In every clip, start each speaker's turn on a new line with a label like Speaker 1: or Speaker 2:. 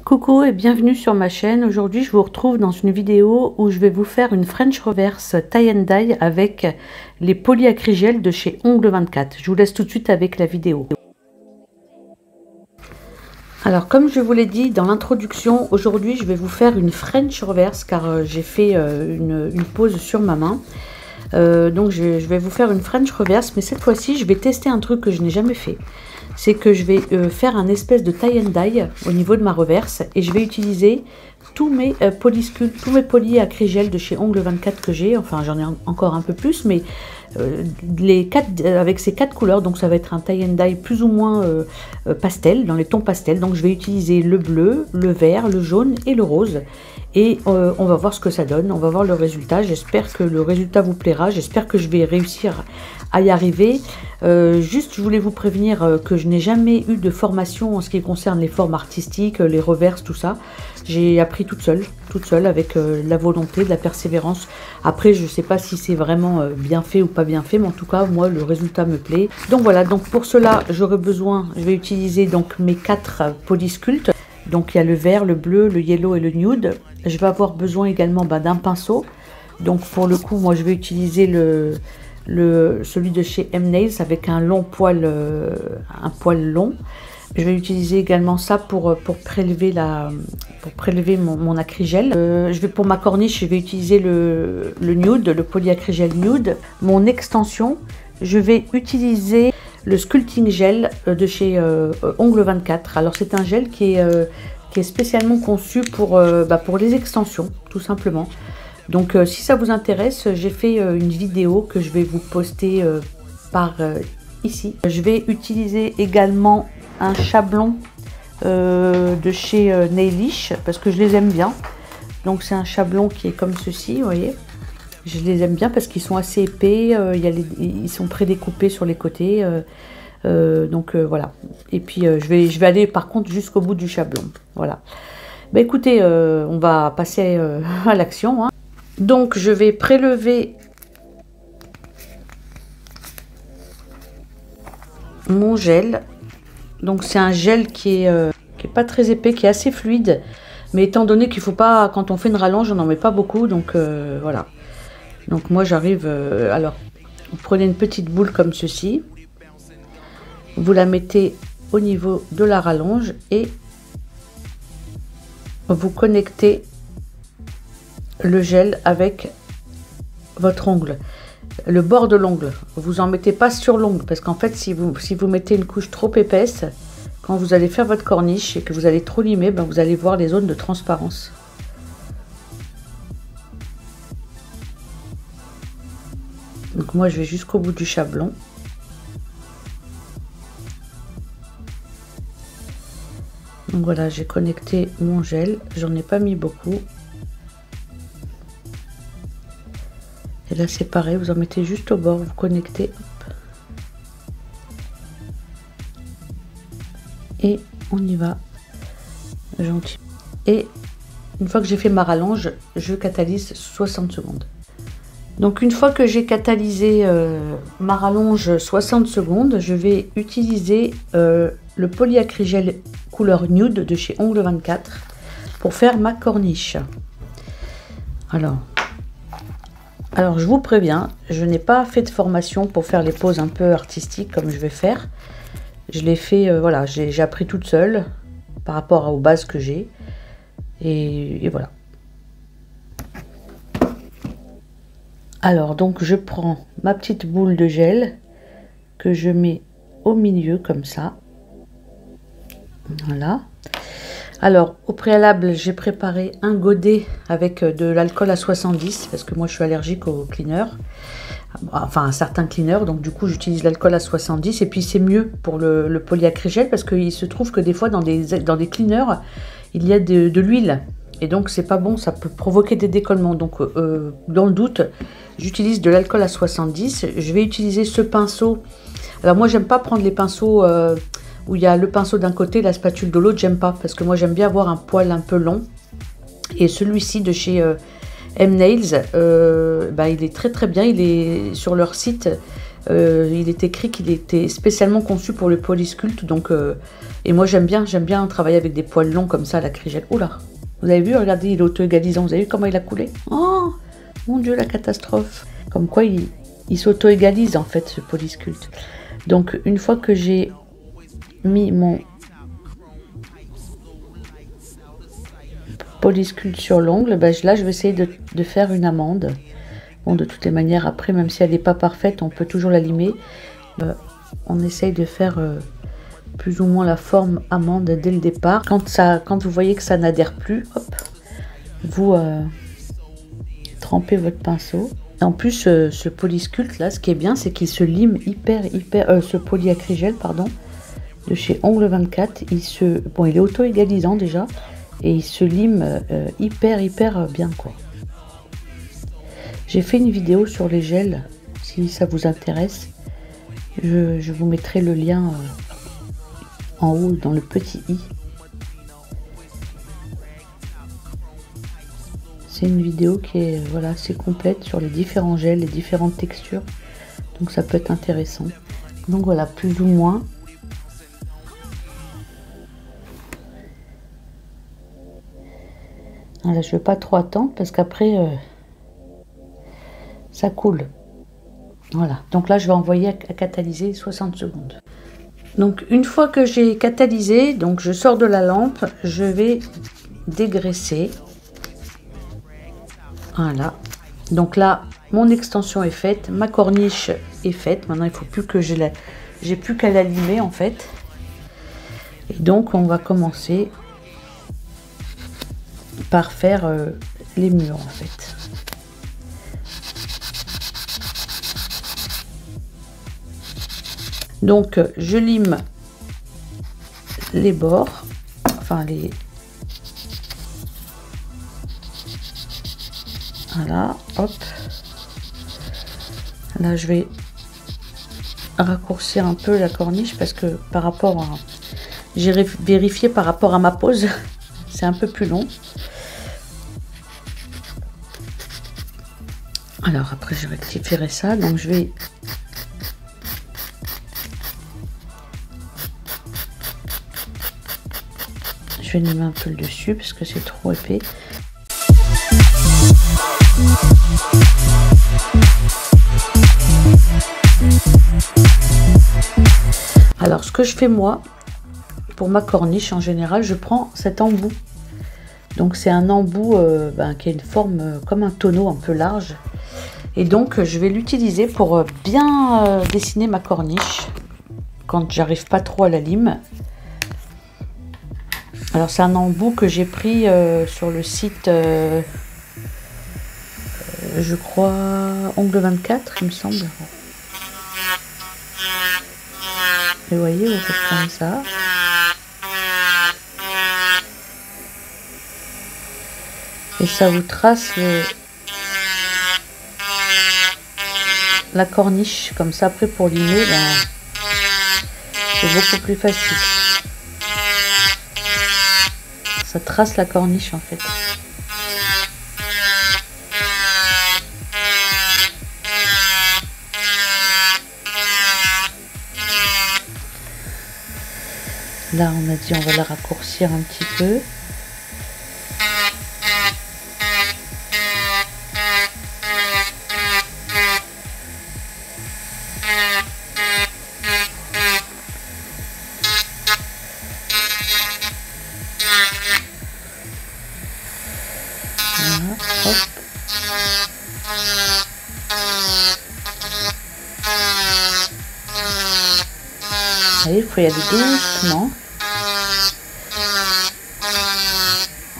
Speaker 1: Coucou et bienvenue sur ma chaîne. Aujourd'hui je vous retrouve dans une vidéo où je vais vous faire une French reverse tie and dye avec les polyacrygels de chez Ongle 24. Je vous laisse tout de suite avec la vidéo. Alors comme je vous l'ai dit dans l'introduction, aujourd'hui je vais vous faire une French reverse car j'ai fait une pause sur ma main. Donc je vais vous faire une French reverse, mais cette fois-ci je vais tester un truc que je n'ai jamais fait. C'est que je vais faire un espèce de tie and dye au niveau de ma reverse et je vais utiliser tous mes polyacrygels de chez Ongle 24 que j'ai. Enfin j'en ai encore un peu plus, mais avec ces 4 couleurs, donc ça va être un tie and dye plus ou moins pastel, dans les tons pastels. Donc je vais utiliser le bleu, le vert, le jaune et le rose. Et on va voir ce que ça donne, on va voir le résultat. J'espère que le résultat vous plaira, j'espère que je vais réussir à y arriver. Juste je voulais vous prévenir que je n'ai jamais eu de formation en ce qui concerne les formes artistiques, les reverses, tout ça. J'ai appris toute seule avec la volonté, de la persévérance. Après je ne sais pas si c'est vraiment bien fait ou pas bien fait, mais en tout cas moi le résultat me plaît. Donc voilà, donc pour cela j'aurai besoin, je vais utiliser donc mes 4 polysculptes. Donc il y a le vert, le bleu, le yellow et le nude. Je vais avoir besoin également d'un pinceau. Donc pour le coup, moi je vais utiliser celui de chez M-Nails avec un poil long. Je vais utiliser également ça pour prélever mon acrygel. Pour ma corniche, je vais utiliser le nude, le polyacrygel nude. Mon extension, je vais utiliser le sculpting gel de chez Ongle 24. Alors c'est un gel qui est spécialement conçu pour les extensions, tout simplement. Donc si ça vous intéresse, j'ai fait une vidéo que je vais vous poster par ici. Je vais utiliser également un chablon de chez Nailish parce que je les aime bien. Donc c'est un chablon qui est comme ceci, vous voyez. Je les aime bien parce qu'ils sont assez épais, ils sont prédécoupés sur les côtés, voilà. Et puis je vais aller par contre jusqu'au bout du chablon, voilà. Bah écoutez, on va passer à l'action, hein. Donc je vais prélever mon gel. Donc c'est un gel qui est pas très épais, qui est assez fluide, mais étant donné qu'il faut pas, quand on fait une rallonge, on n'en met pas beaucoup, donc voilà. Donc moi j'arrive, alors vous prenez une petite boule comme ceci, vous la mettez au niveau de la rallonge et vous connectez le gel avec votre ongle, le bord de l'ongle. Vous en mettez pas sur l'ongle parce qu'en fait si vous mettez une couche trop épaisse, quand vous allez faire votre corniche et que vous allez trop limer, vous allez voir les zones de transparence. Donc moi je vais jusqu'au bout du chablon. Donc voilà, j'ai connecté mon gel, j'en ai pas mis beaucoup. Et là c'est pareil, vous en mettez juste au bord, vous connectez. Hop. Et on y va gentil. Et une fois que j'ai fait ma rallonge, je catalyse 60 secondes. Donc une fois que j'ai catalysé ma rallonge 60 secondes, je vais utiliser le polyacrygel couleur nude de chez Ongle 24 pour faire ma corniche. Alors je vous préviens, je n'ai pas fait de formation pour faire les poses un peu artistiques comme je vais faire. Je l'ai fait, voilà, j'ai appris toute seule par rapport aux bases que j'ai. Et voilà. Alors donc je prends ma petite boule de gel que je mets au milieu comme ça. Voilà. Alors au préalable j'ai préparé un godet avec de l'alcool à 70 parce que moi je suis allergique au cleaner, enfin un certain cleaner, donc du coup j'utilise l'alcool à 70 et puis c'est mieux pour le polyacrygel parce qu'il se trouve que des fois dans des cleaners il y a de l'huile. Et donc c'est pas bon, ça peut provoquer des décollements. Donc dans le doute, j'utilise de l'alcool à 70. Je vais utiliser ce pinceau. Alors moi j'aime pas prendre les pinceaux où il y a le pinceau d'un côté, la spatule de l'autre, j'aime pas. Parce que moi j'aime bien avoir un poil un peu long. Et celui-ci de chez M-Nails, il est très très bien. Il est sur leur site. Il est écrit qu'il était spécialement conçu pour le polysculpte. Donc, et moi j'aime bien travailler avec des poils longs comme ça à l'acrygel. Oula, vous avez vu, regardez, il est auto-égalisant. Vous avez vu comment il a coulé? Oh mon Dieu, la catastrophe. Comme quoi il s'auto-égalise en fait, ce polysculpte. Donc une fois que j'ai mis mon polysculpte sur l'ongle, ben, là je vais essayer de faire une amande. Bon, de toutes les manières, après, même si elle n'est pas parfaite, on peut toujours la limer. On essaye de faire plus ou moins la forme amande dès le départ. Quand vous voyez que ça n'adhère plus, hop, vous trempez votre pinceau. Et en plus, ce polysculpte là, ce qui est bien, c'est qu'il se lime ce polyacrygel, pardon, de chez Ongle 24. Bon, il est auto-égalisant déjà, et il se lime hyper bien, quoi. J'ai fait une vidéo sur les gels, si ça vous intéresse. Je vous mettrai le lien en haut dans le petit i. C'est une vidéo qui est voilà, assez complète sur les différents gels, les différentes textures. Donc ça peut être intéressant. Donc voilà, plus ou moins. Voilà, je ne vais pas trop attendre parce qu'après... ça coule. Voilà, donc là je vais envoyer à catalyser 60 secondes. Donc une fois que j'ai catalysé, donc je sors de la lampe, je vais dégraisser. Voilà, donc là mon extension est faite, ma corniche est faite. Maintenant il faut plus que j'ai plus qu'à la limer en fait. Et donc on va commencer par faire les murs en fait. Donc je lime les bords, enfin les... Voilà, hop. Là je vais raccourcir un peu la corniche parce que par rapport à... J'ai vérifié par rapport à ma pose, c'est un peu plus long. Alors après je rectifierai ça, donc je vais... Je vais limer un peu le dessus parce que c'est trop épais. Alors ce que je fais moi, pour ma corniche en général, je prends cet embout. Donc c'est un embout qui a une forme comme un tonneau un peu large. Et donc je vais l'utiliser pour bien dessiner ma corniche quand j'arrive pas trop à la lime. Alors c'est un embout que j'ai pris sur le site, je crois, Ongle 24, il me semble. Et vous voyez, vous faites comme ça. Et ça vous trace la corniche, comme ça après pour limer, c'est beaucoup plus facile. Ça trace la corniche en fait. Là on a dit on va la raccourcir un petit peu. Vous voyez, il faut y aller doucement.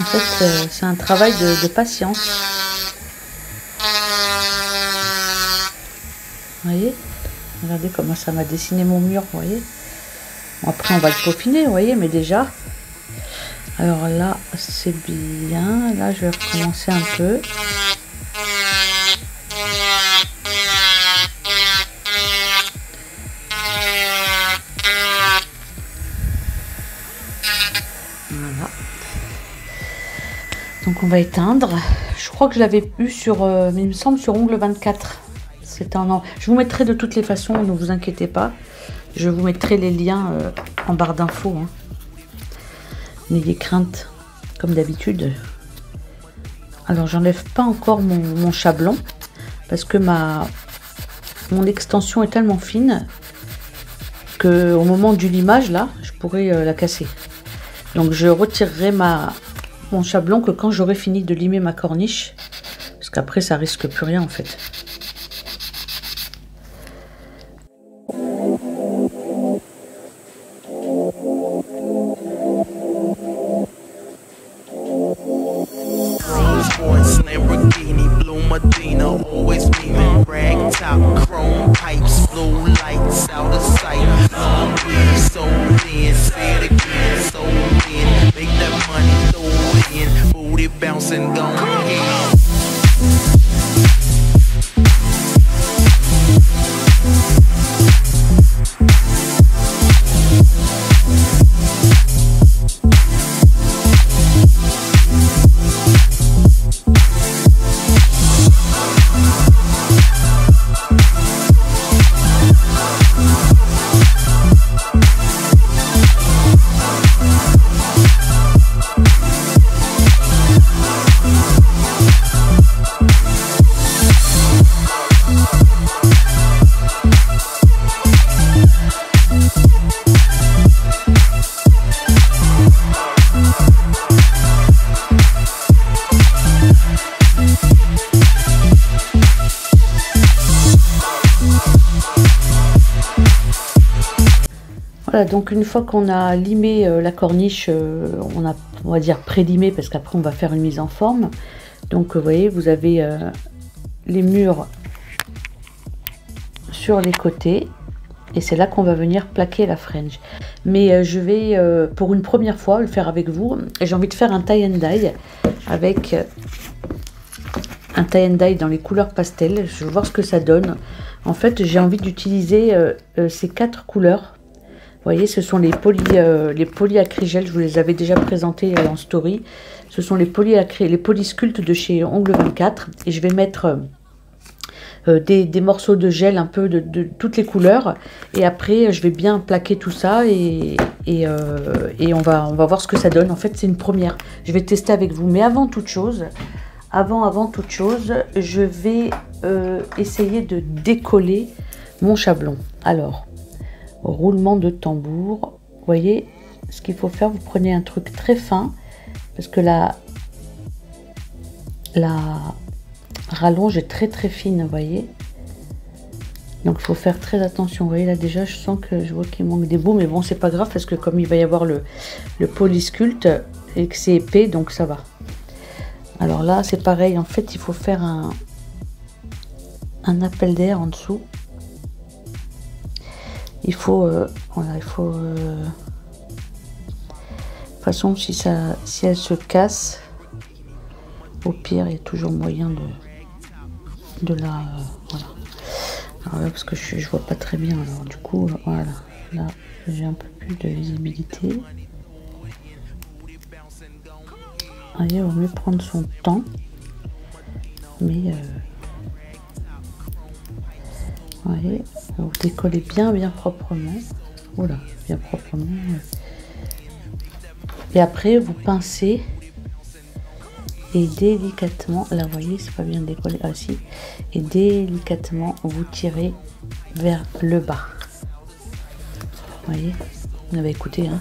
Speaker 1: En fait, c'est un travail de patience. Vous voyez? Regardez comment ça m'a dessiné mon mur, vous voyez? Bon, après, on va le peaufiner, vous voyez, mais déjà... Alors là, c'est bien. Là, je vais recommencer un peu. Voilà. Donc on va éteindre. Je crois que je l'avais eu sur, il me semble, sur Ongle 24. C'est un... Je vous mettrai de toutes les façons, ne vous inquiétez pas. Je vous mettrai les liens en barre d'infos. Hein. N'ayez crainte, comme d'habitude. Alors, j'enlève pas encore mon chablon parce que mon extension est tellement fine que au moment du limage, là, je pourrais la casser. Donc, je retirerai mon chablon que quand j'aurai fini de limer ma corniche, parce qu'après, ça risque plus rien en fait. Voilà, donc une fois qu'on a limé la corniche, on va dire pré-limé parce qu'après on va faire une mise en forme. Donc vous voyez, vous avez les murs sur les côtés et c'est là qu'on va venir plaquer la frange. Mais je vais pour une première fois le faire avec vous. J'ai envie de faire un tie and dye avec un tie and dye dans les couleurs pastel. Je vais voir ce que ça donne. En fait, j'ai envie d'utiliser ces 4 couleurs. Vous voyez, ce sont les polyacrygel, je vous les avais déjà présentés en story. Ce sont les polysculptes de chez Ongle 24. Et je vais mettre des morceaux de gel un peu de toutes les couleurs. Et après, je vais bien plaquer tout ça et on va voir ce que ça donne. En fait, c'est une première. Je vais tester avec vous. Mais avant toute chose, je vais essayer de décoller mon chablon. Alors... roulement de tambour, vous voyez ce qu'il faut faire, vous prenez un truc très fin parce que la rallonge est très fine, vous voyez, donc il faut faire très attention. Vous voyez là, déjà je sens que je vois qu'il manque des bouts, mais bon, c'est pas grave parce que comme il va y avoir le polysculpte et que c'est épais, donc ça va. Alors là c'est pareil, en fait il faut faire un appel d'air en dessous. Il faut, voilà, il faut. De toute façon, si elle se casse, au pire, il y a toujours moyen de la, voilà. Alors là, parce que je vois pas très bien. Alors du coup, voilà, là, j'ai un peu plus de visibilité. Allez, il vaut mieux prendre son temps, mais voyez, vous décollez bien proprement. Voilà, bien proprement. Et après, vous pincez et délicatement, là, vous voyez, c'est pas bien décollé. Ah si, et délicatement, vous tirez vers le bas. Vous voyez, vous avez écouté, hein.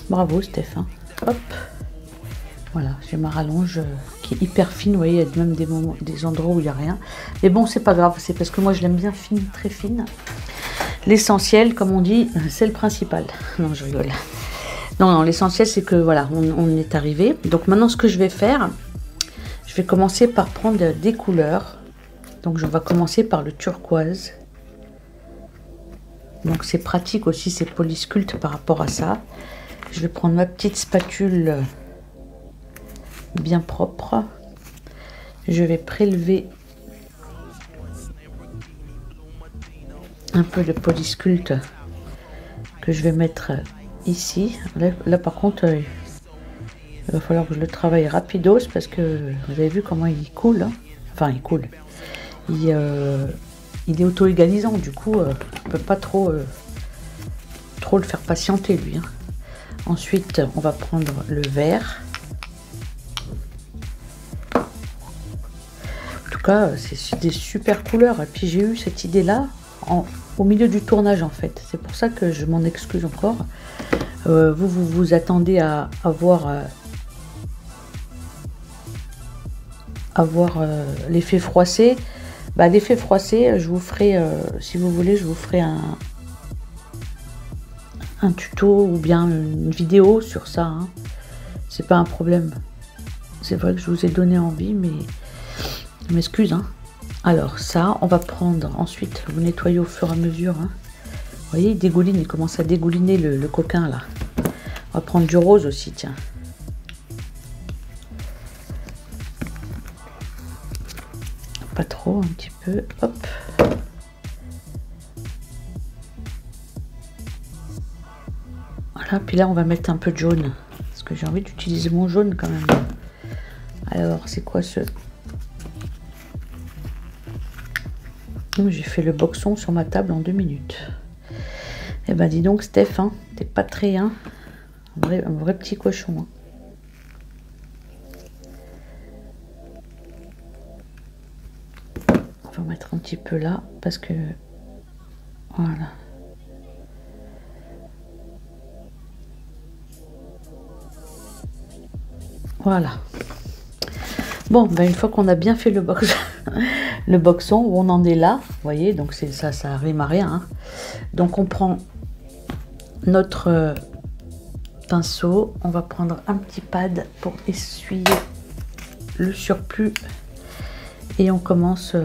Speaker 1: Bravo, Stéphane. Hop. Voilà, j'ai ma rallonge qui est hyper fine. Vous voyez, il y a même des endroits où il n'y a rien. Mais bon, c'est pas grave, c'est parce que moi je l'aime bien fine, très fine. L'essentiel, comme on dit, c'est le principal. Non, je rigole. Non, l'essentiel c'est que voilà, on est arrivé. Donc maintenant, ce que je vais faire, je vais commencer par prendre des couleurs. Donc on va commencer par le turquoise. Donc c'est pratique aussi, c'est polysculpte par rapport à ça. Je vais prendre ma petite spatule bien propre. Je vais prélever un peu de polysculpte que je vais mettre ici. Là par contre, il va falloir que je le travaille rapidos parce que vous avez vu comment il coule, hein. Enfin il coule. il est auto-égalisant, du coup, on ne peut pas trop le faire patienter, lui. Hein. Ensuite, on va prendre le vert. En tout cas, c'est des super couleurs. Et puis, j'ai eu cette idée-là au milieu du tournage, en fait. C'est pour ça que je m'en excuse encore. Vous attendez à voir l'effet froissé. Bah, l'effet froissé, je vous ferai, si vous voulez, je vous ferai un tuto ou bien une vidéo sur ça. Hein. C'est pas un problème. C'est vrai que je vous ai donné envie, mais je m'excuse. Hein. Alors ça, on va prendre ensuite, vous nettoyez au fur et à mesure. Hein. Vous voyez, il dégouline, il commence à dégouliner le coquin là. On va prendre du rose aussi, tiens. Pas trop, un petit peu. Hop. Voilà, puis là on va mettre un peu de jaune. Parce que j'ai envie d'utiliser mon jaune quand même. Alors, c'est quoi ce... J'ai fait le boxon sur ma table en 2 minutes. Eh ben dis donc Steph, hein, t'es pas très... Hein, un vrai petit cochon. Hein. On va mettre un petit peu là, parce que... Voilà. Voilà. Bon, ben une fois qu'on a bien fait le boxon, où on en est là, vous voyez, donc c'est ça, ça rime à rien. Hein. Donc on prend notre pinceau, on va prendre un petit pad pour essuyer le surplus et on commence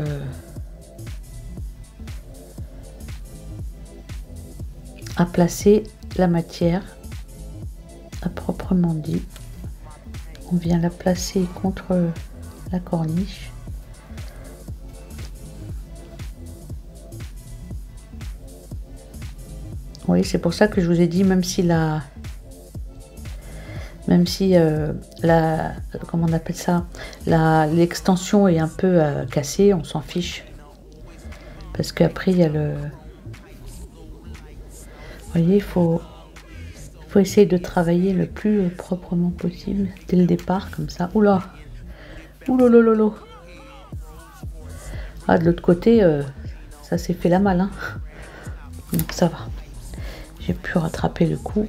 Speaker 1: à placer la matière à proprement dit. On vient la placer contre la corniche. Oui, c'est pour ça que je vous ai dit, même si comment on appelle ça, l'extension est un peu cassée, on s'en fiche. Parce qu'après, il y a le... Vous voyez, il faut essayer de travailler le plus proprement possible dès le départ, comme ça. Oula, oulolololo. Ah, de l'autre côté, ça s'est fait la malle. Hein. Donc ça va. J'ai pu rattraper le coup.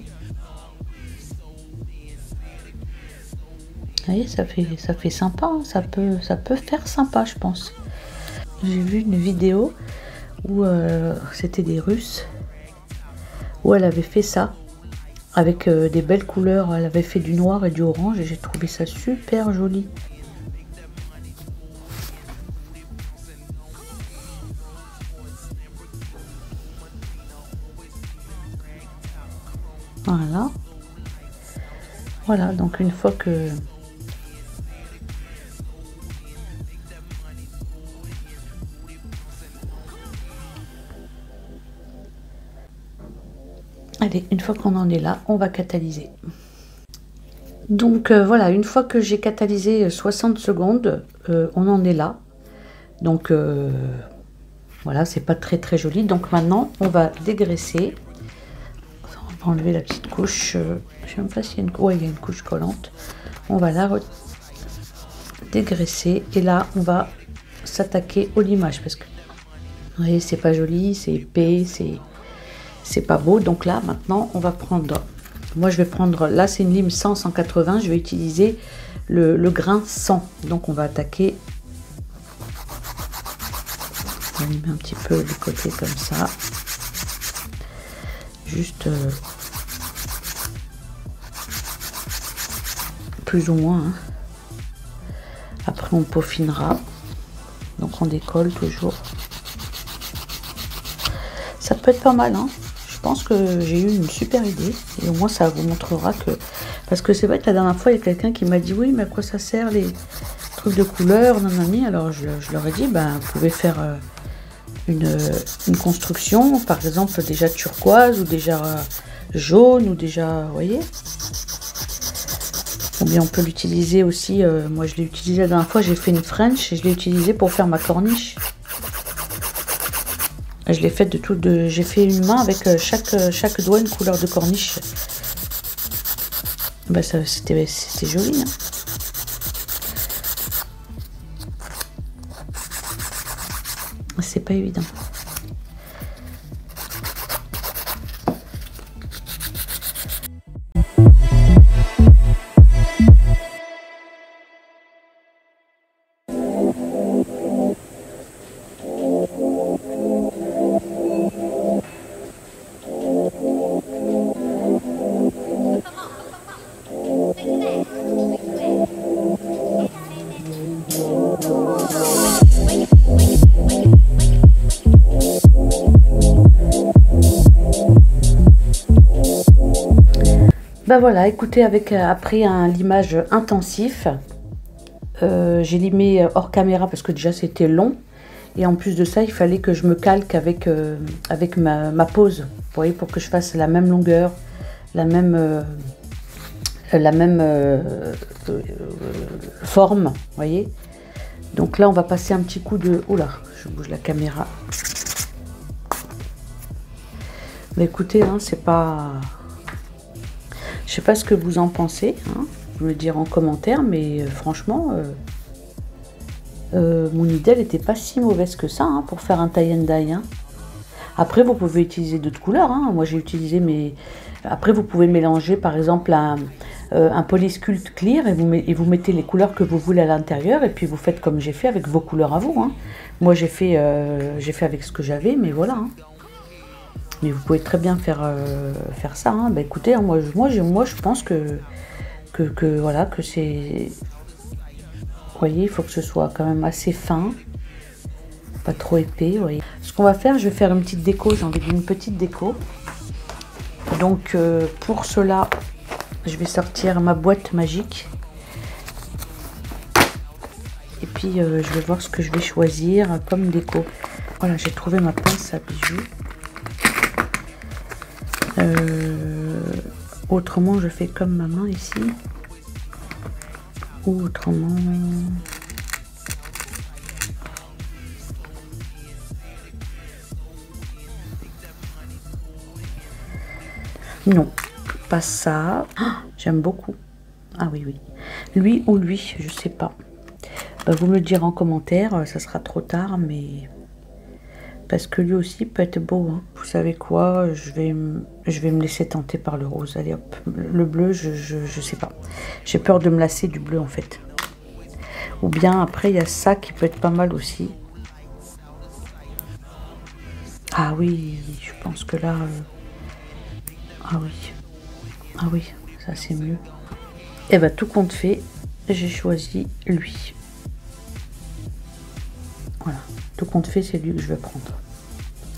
Speaker 1: Vous voyez, ça fait sympa. Hein. Ça peut faire sympa, je pense. J'ai vu une vidéo où c'était des Russes, où elle avait fait ça. Avec des belles couleurs, elle avait fait du noir et du orange et j'ai trouvé ça super joli. Voilà. Voilà, donc une fois que... Allez, une fois qu'on en est là, on va catalyser. Donc voilà, une fois que j'ai catalysé 60 secondes, on en est là. Donc voilà, c'est pas très très joli. Donc maintenant, on va dégraisser. On va enlever la petite couche. Je sais même pas s'il y a une... Ouais, il y a une couche collante. On va la dégraisser. Et là, on va s'attaquer au limage. Parce que, vous voyez, c'est pas joli, c'est épais, c'est pas beau. Donc là, maintenant, on va prendre... Moi, je vais prendre... Là, c'est une lime 100-180. Je vais utiliser le grain 100. Donc, on va attaquer... On va limer un petit peu du côté comme ça. Juste... plus ou moins. Hein. Après, on peaufinera. Donc, on décolle toujours. Ça peut être pas mal, hein. Je pense que j'ai eu une super idée. Et au moins, ça vous montrera que... Parce que c'est vrai que la dernière fois, il y a quelqu'un qui m'a dit, oui, mais à quoi ça sert les trucs de couleur, nanani. Alors, je leur ai dit, ben, vous pouvez faire une construction, par exemple, déjà turquoise, ou déjà jaune, ou déjà, vous voyez. Ou bien on peut l'utiliser aussi, moi je l'ai utilisé la dernière fois, j'ai fait une French, et je l'ai utilisé pour faire ma corniche. Je l'ai fait j'ai fait une main avec chaque doigt une couleur de corniche. Bah c'était joli. Hein. C'est pas évident. Ben voilà, écoutez, après un limage intensif, j'ai limé hors caméra parce que déjà c'était long. Et en plus de ça, il fallait que je me calque avec ma pose. Vous voyez, pour que je fasse la même longueur, la même forme. Vous voyez. Donc là, on va passer un petit coup de... Oula, je bouge la caméra. Mais écoutez, hein, c'est pas... Je sais pas ce que vous en pensez, hein. Vous me le dire en commentaire, mais franchement, mon idée n'était pas si mauvaise que ça, hein, pour faire un tie and dye. Hein. Après, vous pouvez utiliser d'autres couleurs. Hein. Moi, j'ai utilisé mes... Après, vous pouvez mélanger, par exemple, un polysculpte clear et vous mettez les couleurs que vous voulez à l'intérieur et puis vous faites comme j'ai fait avec vos couleurs à vous. Hein. Moi, j'ai fait avec ce que j'avais, mais voilà. Hein. Mais vous pouvez très bien faire ça. Hein. Bah, écoutez, hein, moi, je pense que voilà, que c'est... Vous voyez, il faut que ce soit quand même assez fin. Pas trop épais, vous voyez. Ce qu'on va faire, je vais faire une petite déco. J'ai envie d'une petite déco. Donc, pour cela, je vais sortir ma boîte magique. Et puis, je vais voir ce que je vais choisir comme déco. Voilà, j'ai trouvé ma pince à bijoux. Autrement, je fais comme ma main ici. Ou autrement... Non, pas ça. Oh, j'aime beaucoup. Ah oui, oui. Lui ou lui, je sais pas. Bah, vous me le direz en commentaire, ça sera trop tard, mais... Parce que lui aussi peut être beau. Hein. Vous savez quoi, je vais me laisser tenter par le rose. Allez hop, le bleu, je sais pas. J'ai peur de me lasser du bleu en fait. Ou bien après, il y a ça qui peut être pas mal aussi. Ah oui, je pense que là... Ah oui. Ah oui, ça c'est mieux. Et bah tout compte fait, j'ai choisi lui. Voilà, tout compte fait, c'est lui que je vais prendre.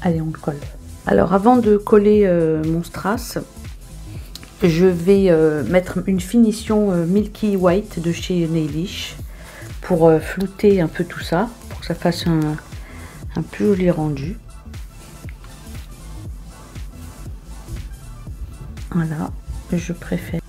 Speaker 1: Allez, on le colle. Alors avant de coller mon strass, je vais mettre une finition Milky White de chez Nailish pour flouter un peu tout ça, pour que ça fasse un plus joli rendu. Voilà, je préfère.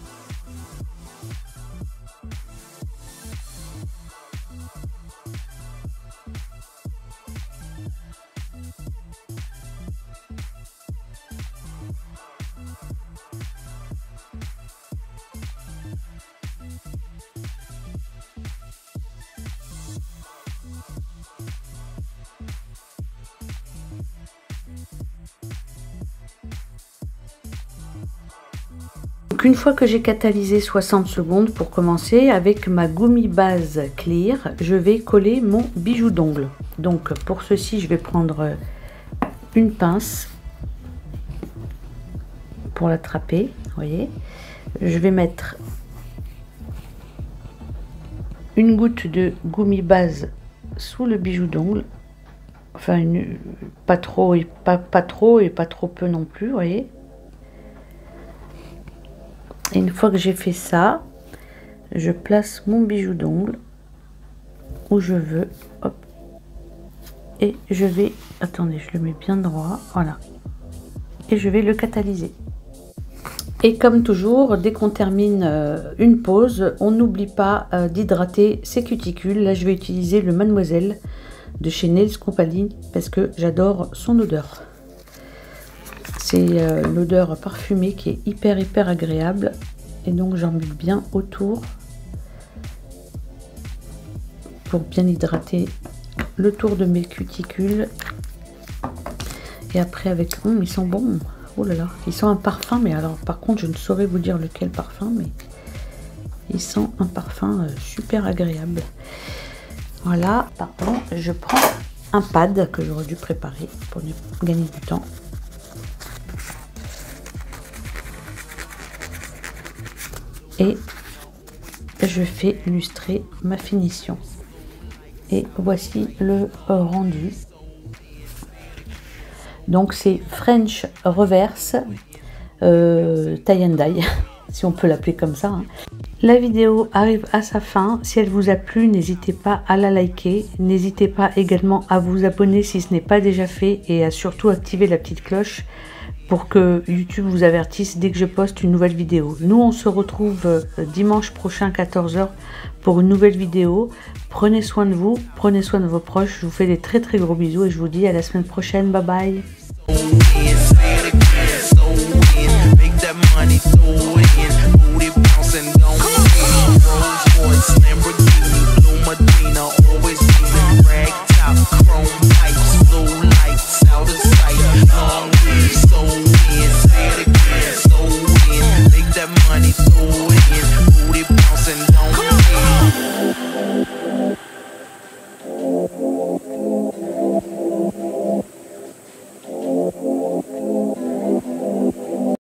Speaker 1: Donc une fois que j'ai catalysé 60 secondes pour commencer, avec ma Gummy base clear, je vais coller mon bijou d'ongle. Donc pour ceci, je vais prendre une pince pour l'attraper, vous voyez. Je vais mettre une goutte de Gummy base sous le bijou d'ongle. Enfin, pas trop et pas trop et pas trop peu non plus, vous voyez. Et une fois que j'ai fait ça, je place mon bijou d'ongle où je veux, hop, et je vais, attendez, je le mets bien droit, voilà, et je vais le catalyser. Et comme toujours, dès qu'on termine une pause, on n'oublie pas d'hydrater ses cuticules. Là, je vais utiliser le Mademoiselle de chez Nails Company parce que j'adore son odeur. C'est l'odeur parfumée qui est hyper agréable. Et donc j'en mets bien autour pour bien hydrater le tour de mes cuticules. Et après avec ils sont bons. Oh là là, ils sont un parfum, mais alors par contre je ne saurais vous dire lequel parfum, mais ils sont un parfum super agréable. Voilà, pardon, je prends un pad que j'aurais dû préparer pour gagner du temps. Et je fais lustrer ma finition. Et voici le rendu. Donc c'est French Reverse Tie and Dye, si on peut l'appeler comme ça. Hein. La vidéo arrive à sa fin. Si elle vous a plu, n'hésitez pas à la liker. N'hésitez pas également à vous abonner si ce n'est pas déjà fait et à surtout activer la petite cloche pour que YouTube vous avertisse dès que je poste une nouvelle vidéo. Nous, on se retrouve dimanche prochain 14 h pour une nouvelle vidéo. Prenez soin de vous, prenez soin de vos proches. Je vous fais des très gros bisous et je vous dis à la semaine prochaine. Bye bye.